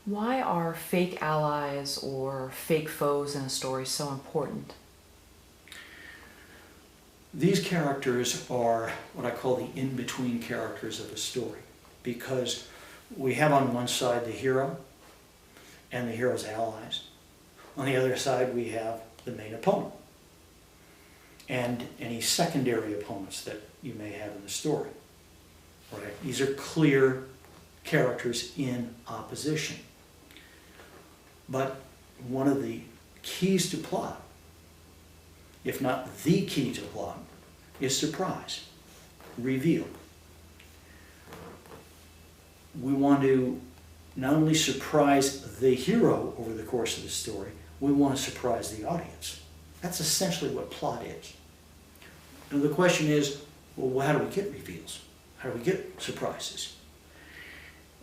Why are fake allies or fake foes in a story so important? These characters are what I call the in-between characters of a story, because we have on one side the hero and the hero's allies. On the other side we have the main opponent and any secondary opponents that you may have in the story. Right? These are clear characters in opposition. But one of the keys to plot, if not the key to plot, is surprise, reveal. We want to not only surprise the hero over the course of the story, we want to surprise the audience. That's essentially what plot is. And the question is, well, how do we get reveals? How do we get surprises?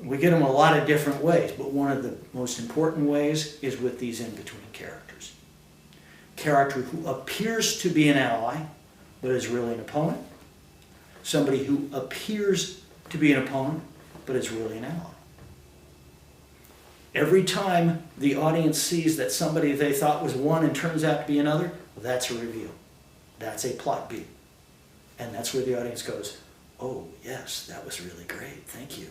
We get them a lot of different ways, but one of the most important ways is with these in-between characters. Character who appears to be an ally, but is really an opponent. Somebody who appears to be an opponent, but is really an ally. Every time the audience sees that somebody they thought was one and turns out to be another, well, that's a reveal. That's a plot beat. And that's where the audience goes, oh, yes, that was really great, thank you.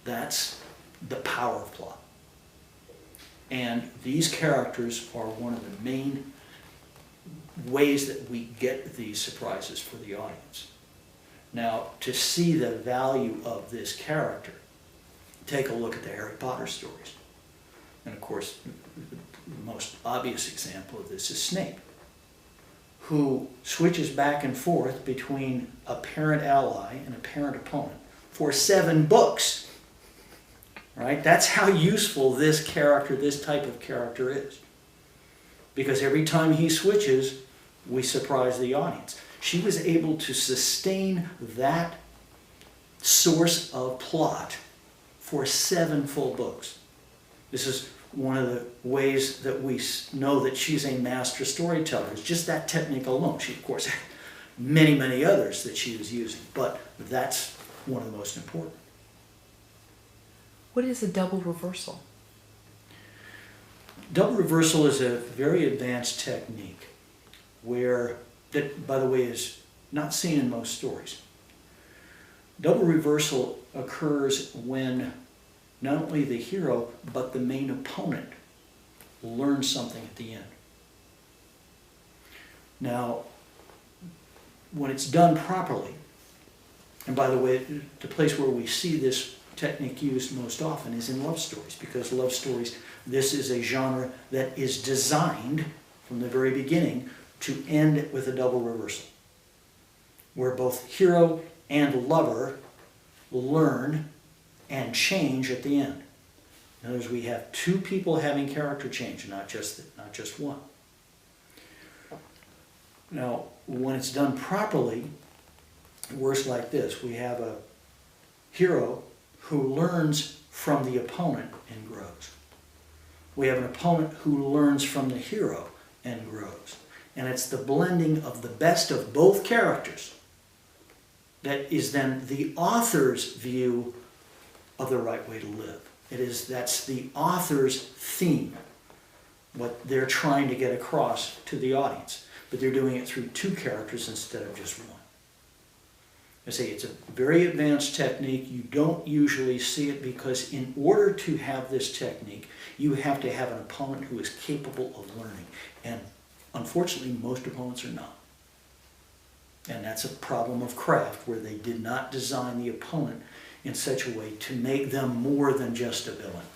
That's the power of plot. And these characters are one of the main ways that we get these surprises for the audience. Now, to see the value of this character, take a look at the Harry Potter stories. And of course, the most obvious example of this is Snape, who switches back and forth between a parent ally and a parent opponent for 7 books. Right? That's how useful this character, this type of character is. Because every time he switches, we surprise the audience. She was able to sustain that source of plot for 7 full books. This is one of the ways that we know that she's a master storyteller. It's just that technique alone. She, of course, had many, many others that she was using, but that's one of the most important. What is a double reversal? Double reversal is a very advanced technique where, that by the way is not seen in most stories. Double reversal occurs when not only the hero but the main opponent learns something at the end. Now, when it's done properly, and by the way, the place where we see this technique used most often is in love stories, because love stories, this is a genre that is designed from the very beginning to end with a double reversal, where both hero and lover learn and change at the end. In other words, we have 2 people having character change, not just one. Now, when it's done properly, it works like this. We have a hero who learns from the opponent and grows. We have an opponent who learns from the hero and grows. And it's the blending of the best of both characters that is then the author's view of the right way to live. That's the author's theme, what they're trying to get across to the audience. But they're doing it through 2 characters instead of just one. I say it's a very advanced technique. You don't usually see it because in order to have this technique, you have to have an opponent who is capable of learning. And unfortunately, most opponents are not. And that's a problem of craft, where they did not design the opponent in such a way to make them more than just a villain.